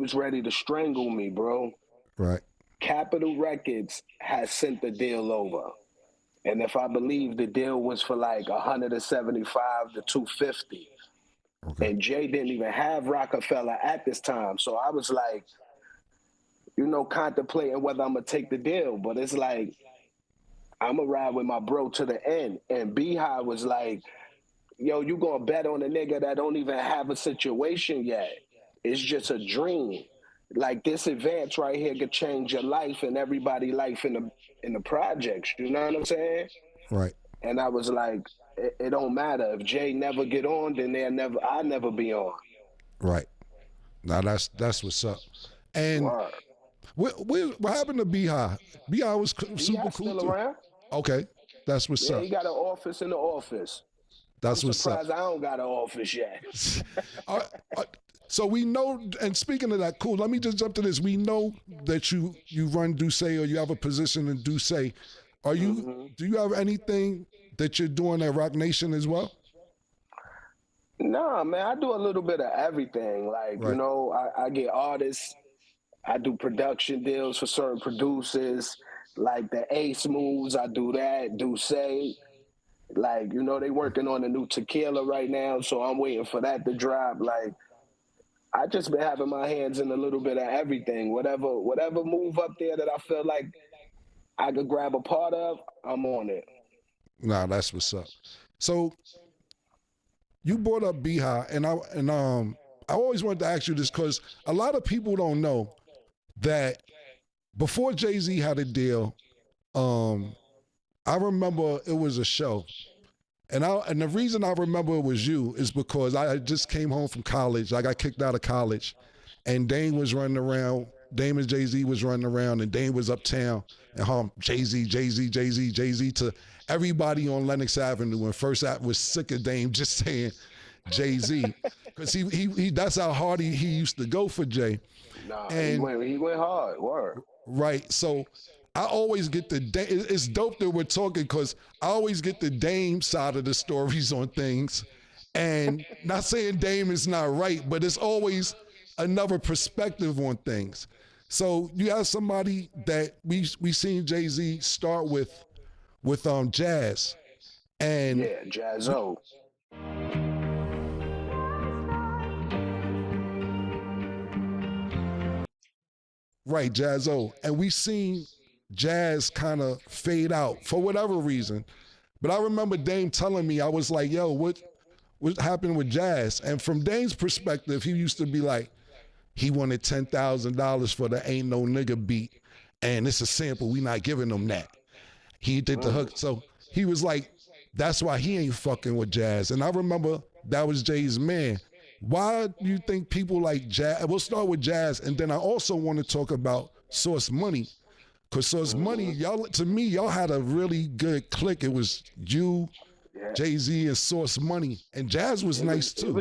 was ready to strangle me, bro. Right. Capitol Records has sent the deal over. And if I believe the deal was for like 175 to 250. Okay. And Jay didn't even have Rockefeller at this time. So I was like, contemplating whether I'm gonna take the deal. But it's like I'm gonna ride with my bro to the end. And Beehive was like, yo, you gonna bet on a nigga that don't even have a situation yet. It's just a dream. Like this advance right here could change your life and everybody's life in the projects. You know what I'm saying? Right. And I was like, it don't matter. If Jay never get on, then I'll never be on. Right. Now that's what's up. And Word. what happened to Beehive? Beehive was super Beehive cool still too. around? Okay. That's what's Yeah, up. he got an office in the office. I'm That's what's up. surprised I don't got an office yet. Uh, uh, so we know, and speaking of that, cool. Let me just jump to this. We know that you run Duce or you have a position in Duce. Are you? Do you have anything that you're doing at Rock Nation as well? Nah, man, I do a little bit of everything. Like, Right. I get artists, I do production deals for certain producers, like the Ace moves, I do that, do say. Like, they working on a new tequila right now, so I'm waiting for that to drop. Like, I just been having my hands in a little bit of everything. Whatever move up there that I feel like I could grab a part of, I'm on it. Nah, that's what's up. So you brought up Beehive, I always wanted to ask you this because a lot of people don't know that before Jay-Z had a deal, I remember it was a show. And the reason I remember it was you is because I just came home from college. I got kicked out of college, and Dame was running around. Dame and Jay-Z was running around, and Dame was uptown and Jay-Z, Jay-Z, Jay-Z, Jay-Z to everybody on Lenox Avenue. And First Act was sick of Dame just saying Jay-Z because he that's how hard he used to go for Jay. Nah, And he went hard. Word. right, so I always get the it's dope that we're talking because I always get the Dame side of the stories on things, and not saying Dame is not right, but it's always another perspective on things. So you have somebody that we seen Jay-Z start with Jazz, and Yeah, Jazzo. right, Jazzo, and we seen Jazz kind of fade out for whatever reason. But I remember Dame telling me, I was like, yo, what happened with Jazz? And from Dame's perspective, he used to be like, he wanted $10,000 for the Ain't No Nigga beat, and it's a sample, we not giving him that. He did the hook. So he was like, that's why he ain't fucking with Jazz. And I remember that was Jay's man. Why do you think people like Jazz? We'll start with Jazz, and then I also want to talk about Source Money. Because Source Money, to me, y'all had a really good click. It was you, Yeah. Jay-Z, and Source Money. And Jazz was nice too. It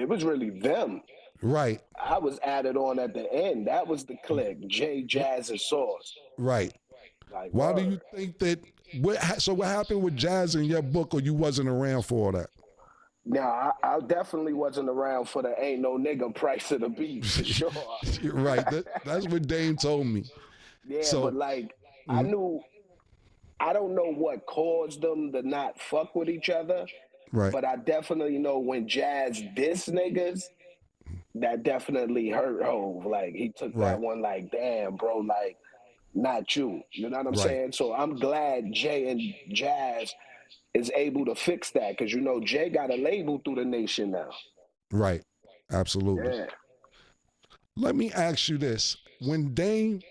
was really them. Right, I was added on at the end. That was the click. Jay, Jazz, and Sauce. right. Like, Why do word. you think that? So what happened with Jazz in your book, or you wasn't around for all that? Now, I definitely wasn't around for the Ain't No Nigga price of the beat, for sure. Right. That's what Dame told me. Yeah, So, but like, I knew, I don't know what caused them to not fuck with each other, right, but I definitely know when Jazz diss niggas, that definitely hurt Hove. Like, he took right, that one like, damn, bro, like, not you. You know what I'm right, saying? So I'm glad Jay and Jazz is able to fix that because Jay got a label through the nation now. right. Absolutely. Yeah. Let me ask you this: when Dame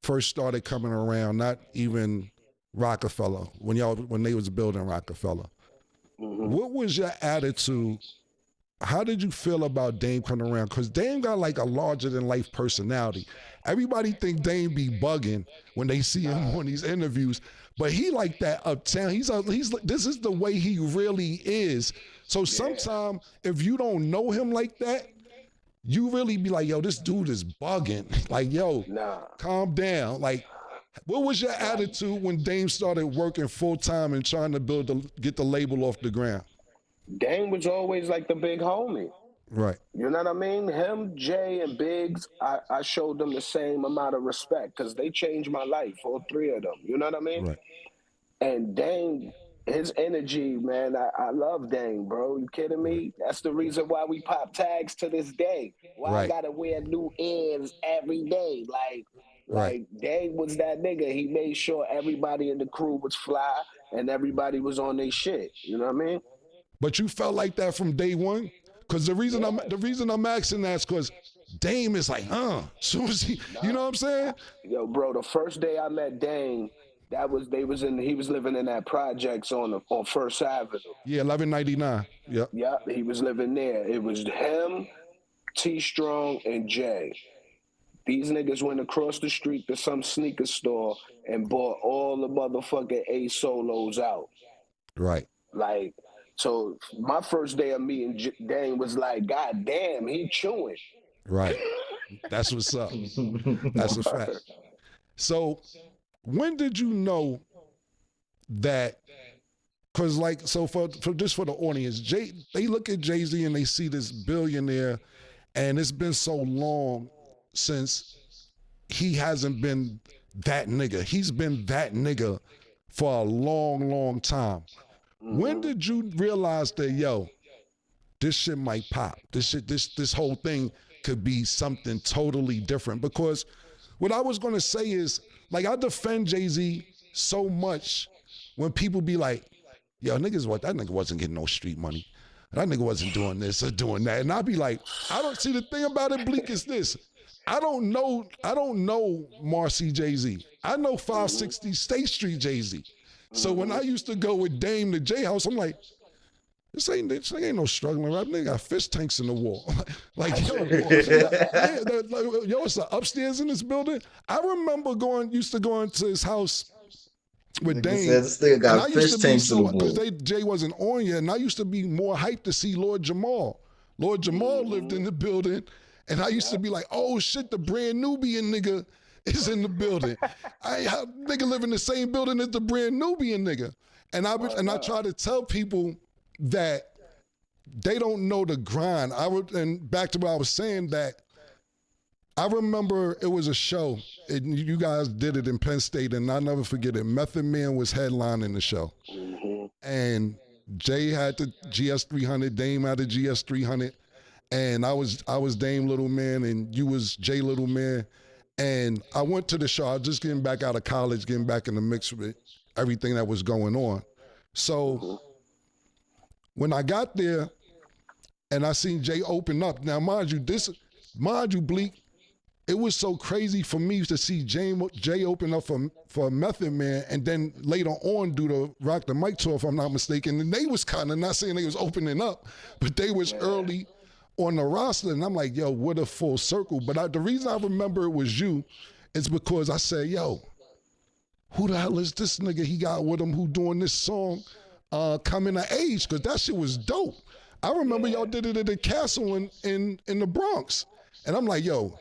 first started coming around, not even Rockefeller, when they was building Rockefeller, what was your attitude? How did you feel about Dame coming around? Because Dame got like a larger than life personality. Everybody think Dame be bugging when they see him on these interviews, but he like that uptown. He's this is the way he really is. So sometimes if you don't know him like that, you really be like, yo, this dude is bugging. Like, yo, Nah. calm down. Like, what was your attitude when Dame started working full time and trying to get the label off the ground? Dame was always like the big homie. Right. You know what I mean? Him, Jay, and Biggs, I showed them the same amount of respect because they changed my life, all three of them. You know what I mean? Right. And Dame, his energy, man, I love Dame, bro. You kidding Right. me? That's the reason why we pop tags to this day. Why I Right. gotta wear new ears every day? Right. Like Dame was that nigga. He made sure everybody in the crew was fly and everybody was on their shit. You know what I mean? But you felt like that from day one? Because Yeah. the reason I'm asking that is because Dame is like, soon as he, you Nah. know what I'm saying? Yo, bro, the first day I met Dame, that was they was in he was living in that projects on First Avenue. Yeah, 1199. Yep. Yep, he was living there. It was him, T Strong, and Jay. These niggas went across the street to some sneaker store and bought all the motherfucking A solos out. Right. Like, so my first day of meeting Dame was like, God damn, he chewing. Right. That's what's up. That's a fact. So when did you know that? Because like, so for just for the audience, they look at Jay-Z and they see this billionaire, and it's been so long since he hasn't been that nigga. He's been that nigga for a long, long time. When Mm-hmm. did you realize that, yo, this shit might pop? This whole thing could be something totally different. Because what I was gonna say is, like, I defend Jay-Z so much when people be like, yo, niggas, what that nigga wasn't getting no street money. That nigga wasn't doing this or doing that. And I'd be like, I don't see the thing about it, Bleek, is this. I don't know Marcy Jay-Z. I know Mm-hmm. 560 State Street Jay-Z. So when Mm-hmm. I used to go with Dame to J House, I'm like, this ain't no struggling rap. Nigga got fish tanks in the wall. Like, yo, yeah, like, yo, it's the upstairs in this building. I remember used to go into his house with Nigga Dame, said this nigga and I got used fish to be tanks in the so because wall. Jay wasn't on yet, and I used to be more hyped to see Lord Jamal. Lord Jamal lived Mm-hmm. in the building, and I used to Yep. be like, "Oh shit, the brand Nubian nigga is in the building." Nigga live in the same building as the brand Nubian nigga, and Word I up. try to tell people that they don't know the grind. And back to what I was saying, that I remember it was a show, and you guys did it in Penn State, and I'll never forget it. Method Man was headlining the show, Mm-hmm. and Jay had the GS 300, Dame had the GS 300, and I was Dame Little Man, and you was Jay Little Man, and I went to the show. I was just getting back out of college, getting back in the mix with everything that was going on. So Mm-hmm. when I got there and I seen Jay open up, now mind you, Bleek, it was so crazy for me to see Jay open up for Method Man, and then later on do the Rock the Mic tour, if I'm not mistaken. And they was kind of, not saying they was opening up, but they was Yeah. early on the roster. And I'm like, yo, what a full circle. But the reason I remember it was you is because I said, yo, who the hell is this nigga he got with him who doing this song Coming of Age? Because that shit was dope. I remember y'all Yeah. did it at the castle in the Bronx. And I'm like, yo,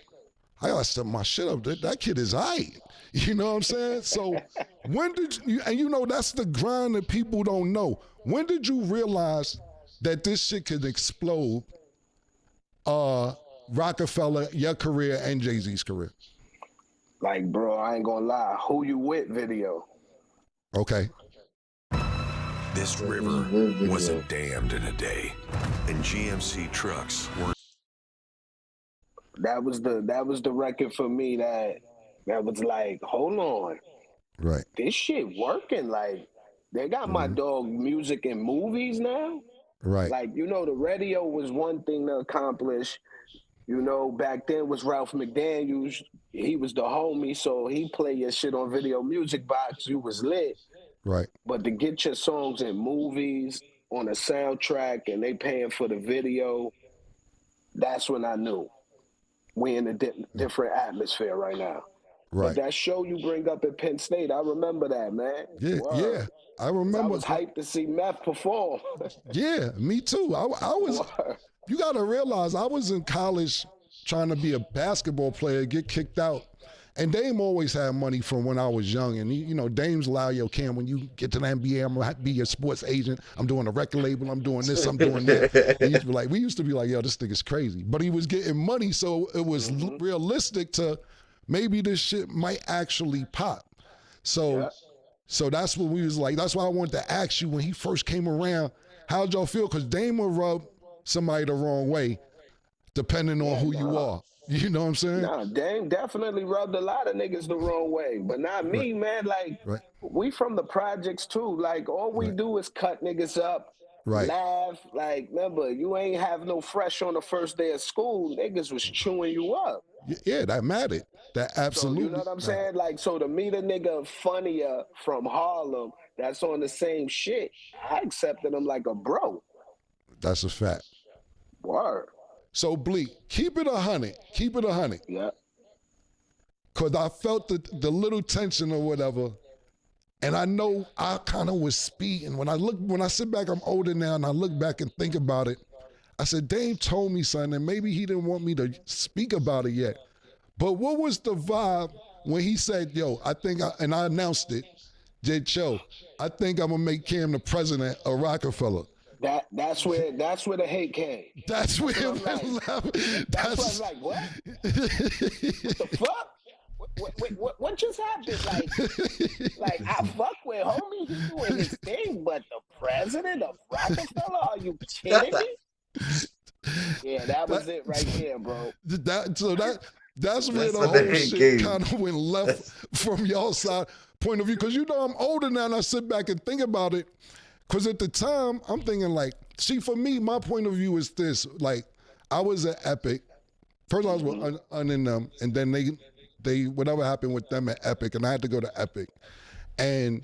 I gotta step my shit up. That kid is aight. You know what I'm saying? So when did you, and you know that's the grind that people don't know. When did you realize that this shit could explode Rockefeller, your career, and Jay-Z's career? Like, bro, I ain't gonna lie. Who you with video? Okay. This That was river weird video. wasn't dammed in a day, and GMC trucks were That was the record for me that was like, hold on, Right. this shit working. Like, they got my Mm-hmm. dog music in movies now. Right. Like, the radio was one thing to accomplish. Back then was Ralph McDaniels. He was the homie, so he play your shit on video music box. You was lit. Right. But to get your songs in movies on a soundtrack and they paying for the video, that's when I knew we in a different atmosphere right now. But Right. that show you bring up at Penn State, I remember that, man. Yeah. Word. Yeah. I 'Cause I remember. was hyped to see Meth perform. Yeah. Me too. I was. Word. You got to realize I was in college trying to be a basketball player, get kicked out, And Dame always had money from when I was young. And, you know, Dame's allow, yo, Cam, when you get to the NBA, I'm going to be your sports agent. I'm doing a record label. I'm doing this. I'm doing that. And we used to be like, yo, this nigga's crazy. But he was getting money. So it was realistic to maybe this shit might actually pop. So, Yeah. so that's what we was like. That's why I wanted to ask you when he first came around, how'd y'all feel? Because Dame will rub somebody the wrong way depending on Yeah, who you nah. are. You know what I'm saying? Nah, Dame definitely rubbed a lot of niggas the wrong way, but not Right, me, man. Like, right, we from the projects too. Like, all we right, do is cut niggas up, right. laugh. Like, remember, you ain't have no fresh on the first day of school. Niggas was chewing you up. Yeah, that mattered. That So, you know absolutely what I'm mattered. saying? Like, so to meet a nigga funnier from Harlem that's on the same shit, I accepted him like a bro. That's a fact. Word. So Bleek, keep it 100. Keep it 100. Yeah. Cause I felt the little tension or whatever. And I know I kind of was speeding. When I sit back, I'm older now, and I look back and think about it. I said, Dame told me something, and maybe he didn't want me to speak about it yet. But what was the vibe when he said, yo, and I announced it, Joe, I think I'm gonna make Cam the president of Rockefeller. That's where the hate came. That's where That's what it I'm went like. left. That's what I'm like. What the fuck? What just happened? Like I fuck with homie, he doing his thing, but the president of Rockefeller? Are you kidding me? Yeah, that was it right there, bro. That's where That's the what the whole hate shit game. kind of went left from y'all side point of view. Because you know I'm older now, and I sit back and think about it. Because at the time, I'm thinking like, see, for me, my point of view is this: like, I was at Epic. First, I was with Un them, and then they whatever happened with them at Epic, and I had to go to Epic, and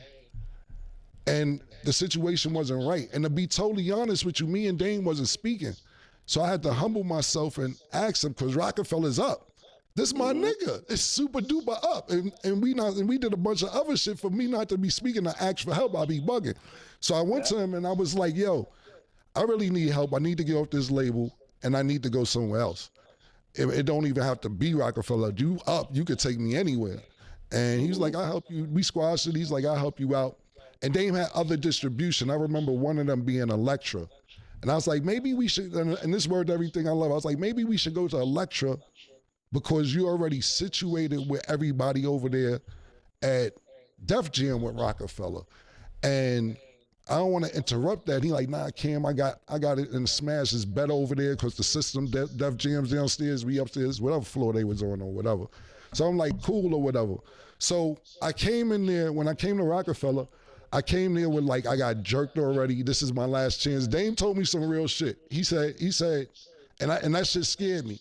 the situation wasn't right. And to be totally honest with you, me and Dane wasn't speaking. So I had to humble myself and ask him, because Rockefeller's up. This my nigga. It's super duper up. And we did a bunch of other shit. For me not to be speaking, to ask for help, I'd be bugging. So I went to him and I was like, yo, I really need help. I need to get off this label and I need to go somewhere else. It don't even have to be Rockefeller. You up, you could take me anywhere. And he was like, I'll help you. We squashed it. He's like, I'll help you out. And Dame had other distribution. I remember one of them being Electra. And I was like, maybe we should, and this word, everything I love, I was like, maybe we should go to Electra because you're already situated with everybody over there at Def Jam with Rockefeller. And I don't want to interrupt that. He like, nah, Cam, I got it in the smash. It's better over there because the system, Def Jam's downstairs, we upstairs, whatever floor they was on or whatever. So I'm like, cool or whatever. So I came in there, when I came to Rockefeller, I came there with like, I got jerked already. This is my last chance. Dame told me some real shit. He said, and that shit scared me.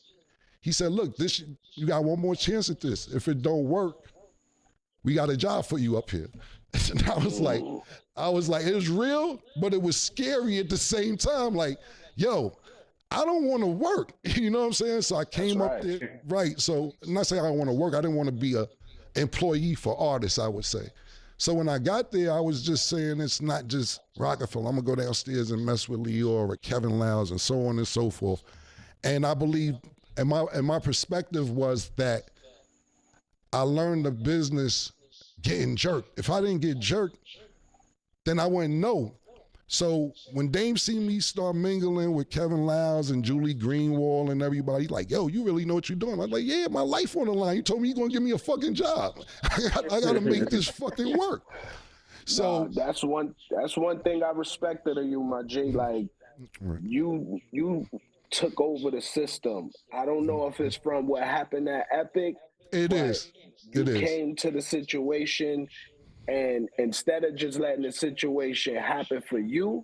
He said, look, you got one more chance at this. If it don't work, we got a job for you up here. And I was like, it was real, but it was scary at the same time. Like, yo, I don't want to work. You know what I'm saying? So I came up there, right. So I'm not saying I don't want to work. I didn't want to be a employee for artists, I would say. So when I got there, I was just saying it's not just Rockefeller. I'm gonna go downstairs and mess with Leor or Kevin Lowndes and so on and so forth. And I believe, and my perspective was that I learned the business getting jerked. If I didn't get jerked, then I wouldn't know. So when Dame see me start mingling with Kevin Lowndes and Julie Greenwald and everybody, like, yo, you really know what you're doing. I'm like, yeah, my life on the line. You told me you're gonna give me a fucking job. I gotta make this fucking work. So that's one thing I respected of you, my G. Like, you took over the system. I don't know if it's from what happened at Epic. It is. You came to the situation, and instead of just letting the situation happen for you,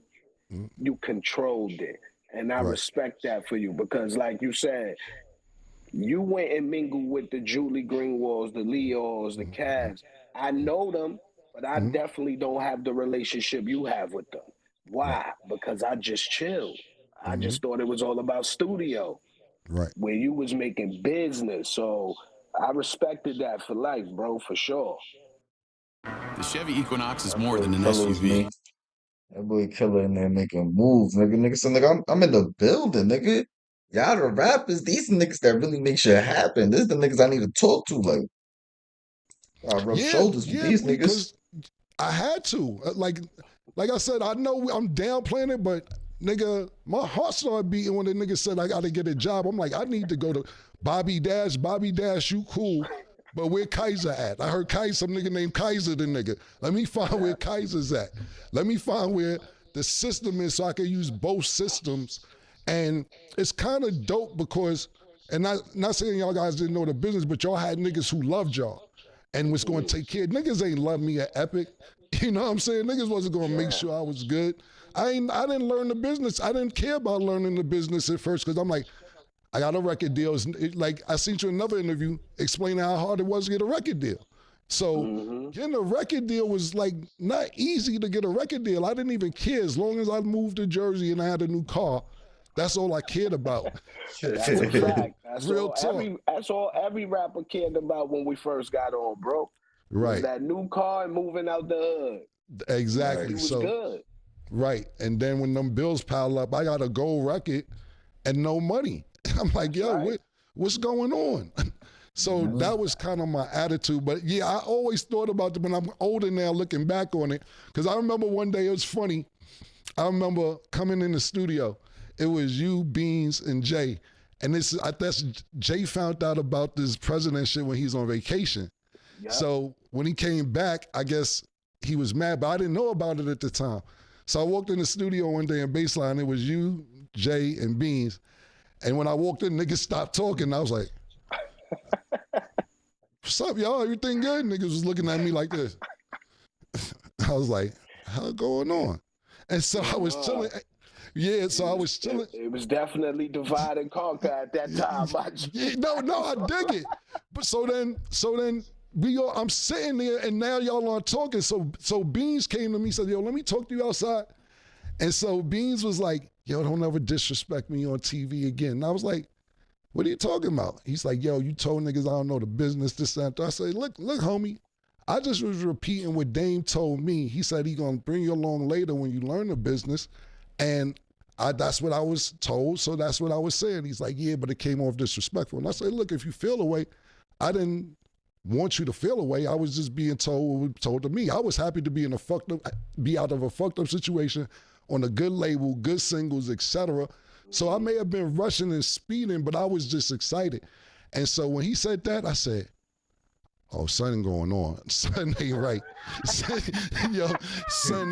you controlled it. And I respect that for you because, like you said, you went and mingled with the Julie Greenwalds, the Leos, the Cavs. I know them, but I definitely don't have the relationship you have with them. Why? Because I just chilled. I just thought it was all about studio. Right. Where you was making business. So I respected that for life, bro, for sure. The Chevy Equinox is That more boy than an killers, SUV. man. That boy killer in there making moves, nigga. Nigga, so nigga, I'm in the building, nigga. Y'all the rappers, these niggas that really make shit happen. This is the niggas I need to talk to, like. I rub Yeah, shoulders with yeah, these niggas. because I had to. Like I said, I know I'm downplaying it, but nigga, my heart started beating when the nigga said I got to get a job. I'm like, I need to go to Bobby Dash. Bobby Dash, you cool, but where Kaiser at? I heard Kaiser, some nigga named Kaiser, the nigga. Let me find where Kaiser's at. Let me find where the system is so I can use both systems. And it's kind of dope because, and not saying y'all guys didn't know the business, but y'all had niggas who loved y'all and was going to take care. Niggas ain't love me at Epic. You know what I'm saying? Niggas wasn't going to make sure I was good. I didn't learn the business. I didn't care about learning the business at first because I'm like, I got a record deal. Like I seen you in another interview explaining how hard it was to get a record deal. So getting a record deal was like not easy to get a record deal. I didn't even care as long as I moved to Jersey and I had a new car. That's all I cared about. That's a fact. That's Real that's all every rapper cared about when we first got on, bro. Right. Was that new car and moving out the hood. Exactly. It was so good. right. And then when them bills pile up, I got a gold record and no money. I'm like, yo, what's going on? So that was kind of my attitude. But yeah, I always thought about it when I'm older now looking back on it. Because I remember one day, it was funny. I remember coming in the studio. It was you, Beans, and Jay. And that's Jay found out about this president shit when he was on vacation. Yep. So when he came back, I guess he was mad, but I didn't know about it at the time. So I walked in the studio one day in Baseline. It was you, Jay, and Beans. And when I walked in, niggas stopped talking. I was like, what's up, y'all? Everything good? Niggas was looking at me like this. I was like, how's going on? And so I was chilling. Yeah, so I was chilling. It was definitely divide and conquer at that time. No, I dig it. But so then I'm sitting there and now y'all aren't talking. So Beans came to me and said, yo, let me talk to you outside. And so Beans was like, yo, don't ever disrespect me on TV again. And I was like, what are you talking about? He's like, yo, you told niggas I don't know the business, this, that. I said, look, homie, I just was repeating what Dame told me. He said he gonna bring you along later when you learn the business. And that's what I was told, so that's what I was saying. He's like, yeah, but it came off disrespectful. And I said, look, if you feel away, I didn't want you to feel away. I was just being told what was told to me. I was happy to be out of a fucked up situation on a good label, good singles, etc. So I may have been rushing and speeding, but I was just excited. And so when he said that, I said, oh, something going on. Something ain't right. Something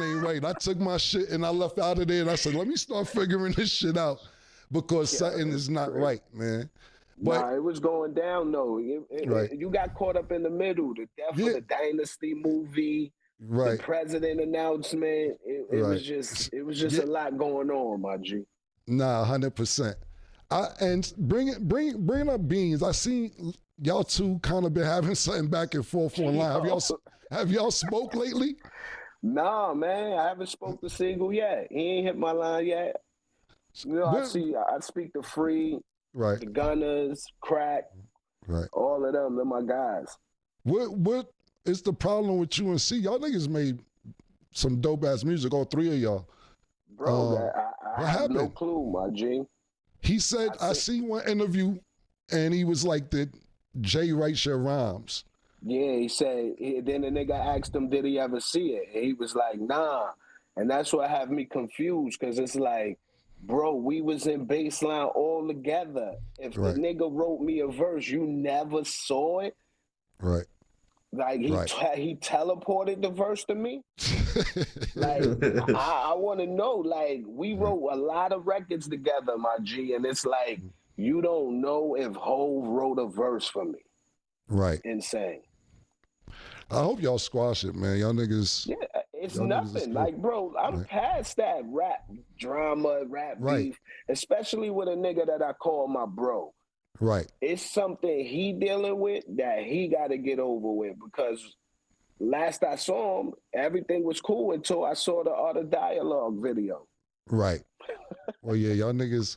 ain't right. I took my shit and I left out of there and I said, let me start figuring this shit out because something is not right, man. But, nah, it was going down though. You got caught up in the middle. The death of the Dynasty movie, the president announcement. It was just a lot going on, my G. Nah, 100%. And bringing up Beans, I seen y'all two kind of been having something back and forth online. Have y'all spoke lately? Nah, man, I haven't spoke to Single yet. He ain't hit my line yet. You know, I speak to Free, the Gunners, Crack, all of them. They're my guys. What is the problem with you and C? Y'all niggas made some dope ass music, all three of y'all. Bro, I have no clue, my G. He said, I seen one interview and he was like, did Jay write your rhymes? Yeah, he said, then the nigga asked him, did he ever see it? And he was like, nah. And that's what have me confused, because it's like, bro, we was in Baseline all together. If the nigga wrote me a verse, you never saw it? Right. Like, he teleported the verse to me? Like, I want to know, like, we wrote a lot of records together, my G, and it's like, you don't know if Hov wrote a verse for me. Right. Insane. I hope y'all squash it, man. Y'all niggas. Yeah, it's nothing. Like, bro, I'm past that rap drama, rap beef, especially with a nigga that I call my bro. Right. It's something he dealing with that he got to get over with, because last I saw him, everything was cool until I saw the Art of Dialogue video. Right. Well, yeah, y'all niggas,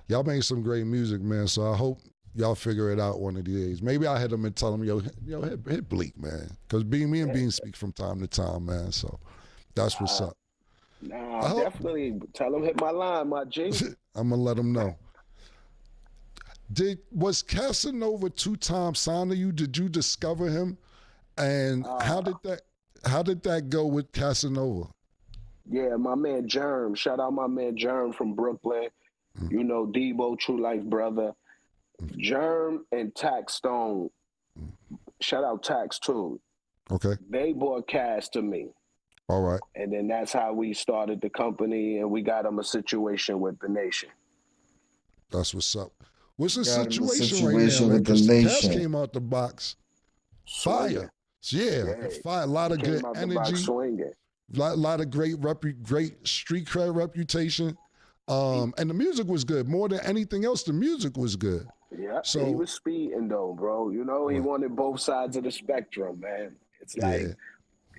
y'all make some great music, man. So I hope y'all figure it out one of these days. Maybe I'll hit him and tell him, hit Bleek, man. Because me and Bean speak from time to time, man. So that's what's up. Nah, definitely. Tell him hit my line, my G. I'm going to let him know. Was Casanova 2 times signed to you? Did you discover him And how did that go with Casanova? Yeah, my man Germ. Shout out my man Germ from Brooklyn. You know, Debo, True Life brother. Germ and Tax Stone. Shout out Tax too. Okay. They brought Cass to me. All right. And then that's how we started the company, and we got him a situation with the Nation. That's what's up. What's the Got him a situation right now? situation Man? with the 'Cause Nation. Cass came out the box Swinging. fire. Yeah, fire. A lot of Came good out the box energy. swinging. Lot of great street cred reputation. And the music was good. More than anything else, the music was good. Yeah, So he was speeding though, bro. You know, he wanted both sides of the spectrum, man. It's like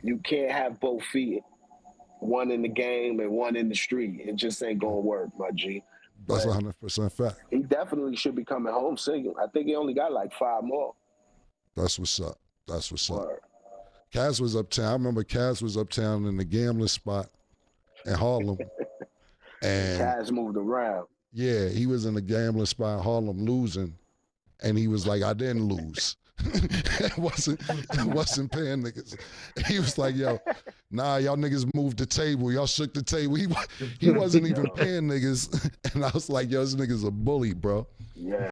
you can't have both feet, one in the game and one in the street. It just ain't gonna work, my G. That's But 100% fact. he definitely should be coming home singing. I think he only got like 5 more. That's what's up. That's what's up. Word. Kaz was uptown. I remember Kaz was uptown in the gambling spot in Harlem. And Kaz moved around. yeah, he was in the gambling spot in Harlem losing. And he was like, I didn't lose. wasn't paying niggas. He was like, yo, nah, y'all niggas moved the table. Y'all shook the table. He wasn't even paying niggas. And I was like, yo, this nigga's a bully, bro. Yeah.